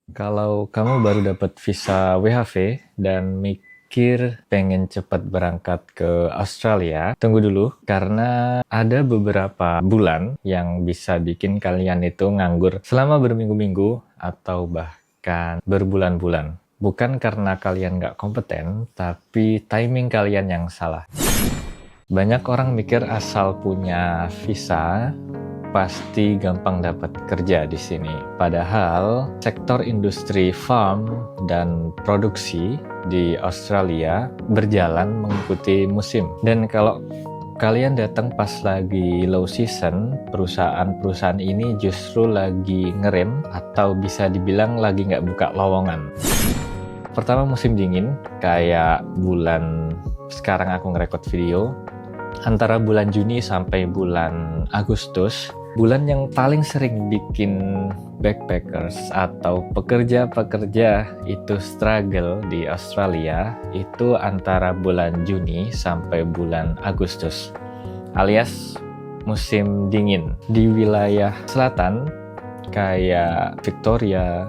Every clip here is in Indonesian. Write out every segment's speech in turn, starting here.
Kalau kamu baru dapat visa WHV dan mikir pengen cepat berangkat ke Australia, tunggu dulu karena ada beberapa bulan yang bisa bikin kalian itu nganggur selama berminggu-minggu atau bahkan berbulan-bulan. Bukan karena kalian nggak kompeten, tapi timing kalian yang salah. Banyak orang mikir asal punya visa pasti gampang dapat kerja di sini. Padahal sektor industri farm dan produksi di Australia berjalan mengikuti musim. Dan kalau kalian datang pas lagi low season, perusahaan-perusahaan ini justru lagi ngerem atau bisa dibilang lagi nggak buka lowongan. Pertama musim dingin, kayak bulan sekarang aku ngerekod video, antara bulan Juni sampai bulan Agustus, bulan yang paling sering bikin backpackers atau pekerja-pekerja itu struggle di Australia itu antara bulan Juni sampai bulan Agustus, alias musim dingin. Di wilayah selatan kayak Victoria,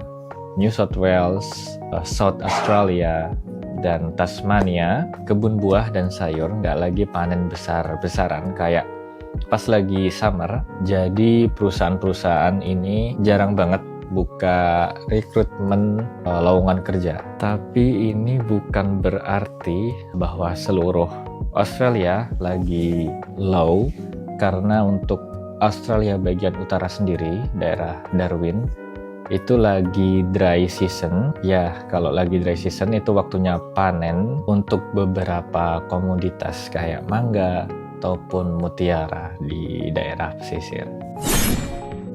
New South Wales, South Australia, dan Tasmania, kebun buah dan sayur nggak lagi panen besar-besaran kayak pas lagi summer. Jadi perusahaan-perusahaan ini jarang banget buka rekrutmen lowongan kerja. Tapi ini bukan berarti bahwa seluruh Australia lagi low, karena untuk Australia bagian utara sendiri, daerah Darwin, itu lagi dry season. Ya, kalau lagi dry season itu waktunya panen untuk beberapa komoditas kayak mangga ataupun mutiara di daerah pesisir.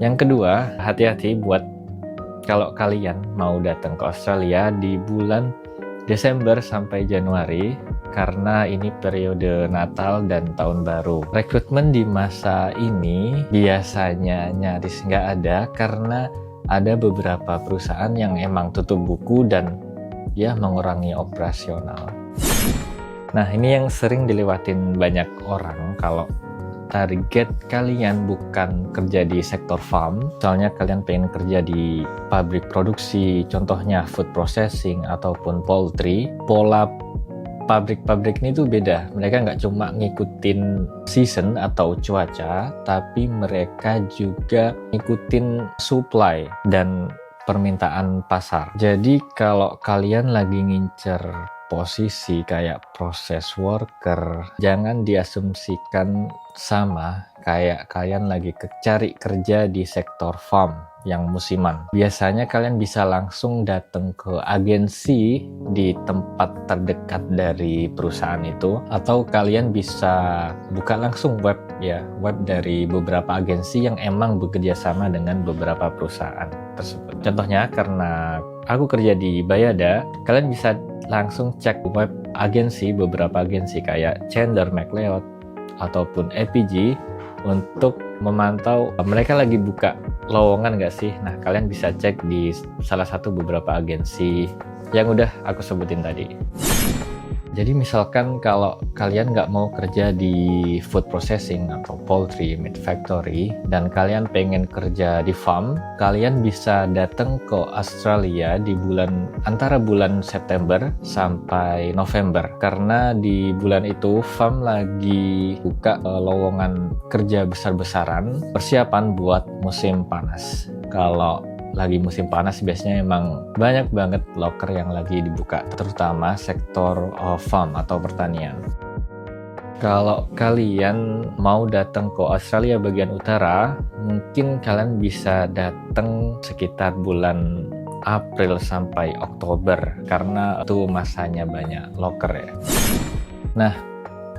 Yang kedua, hati-hati buat kalau kalian mau datang ke Australia di bulan Desember sampai Januari, karena ini periode Natal dan Tahun Baru. Rekrutmen di masa ini biasanya nyaris nggak ada karena ada beberapa perusahaan yang emang tutup buku dan ya mengurangi operasional. Nah, ini yang sering dilewatin banyak orang kalau target kalian bukan kerja di sektor farm, misalnya kalian pengen kerja di pabrik produksi, contohnya food processing ataupun poultry. Pola pabrik-pabrik ini tuh beda. Mereka nggak cuma ngikutin season atau cuaca, tapi mereka juga ngikutin supply dan permintaan pasar. Jadi kalau kalian lagi ngincer posisi kayak proses worker, jangan diasumsikan sama kayak kalian lagi cari kerja di sektor farm yang musiman. Biasanya kalian bisa langsung datang ke agensi di tempat terdekat dari perusahaan itu, atau kalian bisa buka langsung web dari beberapa agensi yang emang bekerja sama dengan beberapa perusahaan tersebut. Contohnya karena aku kerja di Bayada, kalian bisa langsung cek web agensi, beberapa agensi kayak Chandler McLeod ataupun APG untuk memantau mereka lagi buka lowongan nggak sih. Nah, kalian bisa cek di salah satu beberapa agensi yang udah aku sebutin tadi. Jadi misalkan kalau kalian nggak mau kerja di food processing atau poultry, meat factory, dan kalian pengen kerja di farm, kalian bisa datang ke Australia di antara bulan September sampai November. Karena di bulan itu farm lagi buka lowongan kerja besar-besaran, persiapan buat musim panas. Kalau lagi musim panas biasanya emang banyak banget loker yang lagi dibuka, terutama sektor farm atau pertanian. Kalau kalian mau datang ke Australia bagian utara, mungkin kalian bisa datang sekitar bulan April sampai Oktober karena itu masanya banyak loker ya. Nah,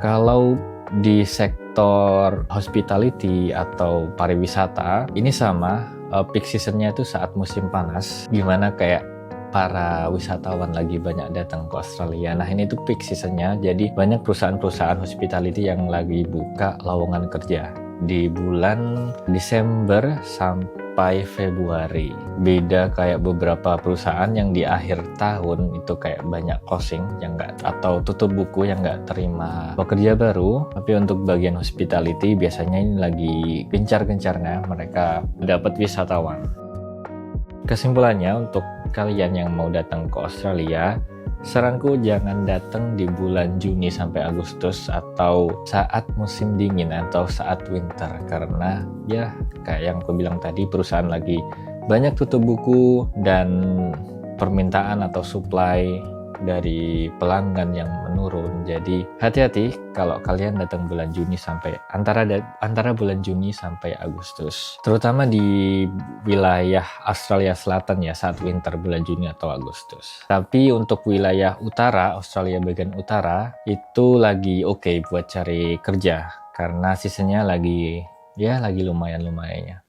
kalau di sektor hospitality atau pariwisata ini sama, peak seasonnya itu saat musim panas, gimana kayak para wisatawan lagi banyak datang ke Australia. Nah, ini tuh peak seasonnya, jadi banyak perusahaan-perusahaan hospitality yang lagi buka lowongan kerja di bulan Desember sampai Februari. Beda kayak beberapa perusahaan yang di akhir tahun itu kayak banyak closing yang atau tutup buku yang nggak terima pekerja baru. Tapi untuk bagian hospitality biasanya ini lagi gencar-gencarnya mereka dapat wisatawan. Kesimpulannya, untuk kalian yang mau datang ke Australia, saranku jangan datang di bulan Juni sampai Agustus atau saat musim dingin atau saat winter, karena ya kayak yang aku bilang tadi, perusahaan lagi banyak tutup buku dan permintaan atau supply dari pelanggan yang menurun. Jadi hati-hati kalau kalian datang bulan Juni sampai antara bulan Juni sampai Agustus, terutama di wilayah Australia Selatan ya, saat winter bulan Juni atau Agustus. Tapi untuk wilayah utara, Australia bagian utara itu lagi oke buat cari kerja karena seasonnya lagi lumayan-lumayannya.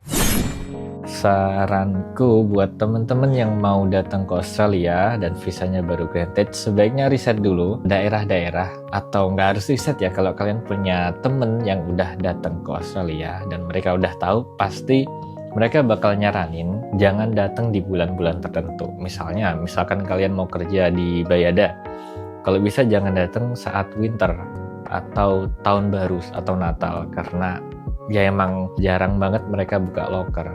Saranku buat teman-teman yang mau datang ke Australia dan visanya baru granted, sebaiknya riset dulu daerah-daerah, atau nggak harus riset ya, kalau kalian punya temen yang udah datang ke Australia dan mereka udah tahu, pasti mereka bakal nyaranin jangan datang di bulan-bulan tertentu. Misalkan kalian mau kerja di Bayada, kalau bisa jangan datang saat winter atau tahun baru atau Natal, karena ya emang jarang banget mereka buka loker.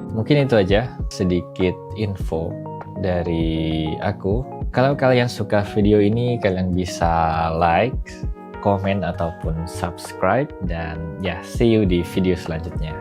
Mungkin itu aja sedikit info dari aku. Kalau kalian suka video ini, kalian bisa like, komen, ataupun subscribe. Dan ya, see you di video selanjutnya.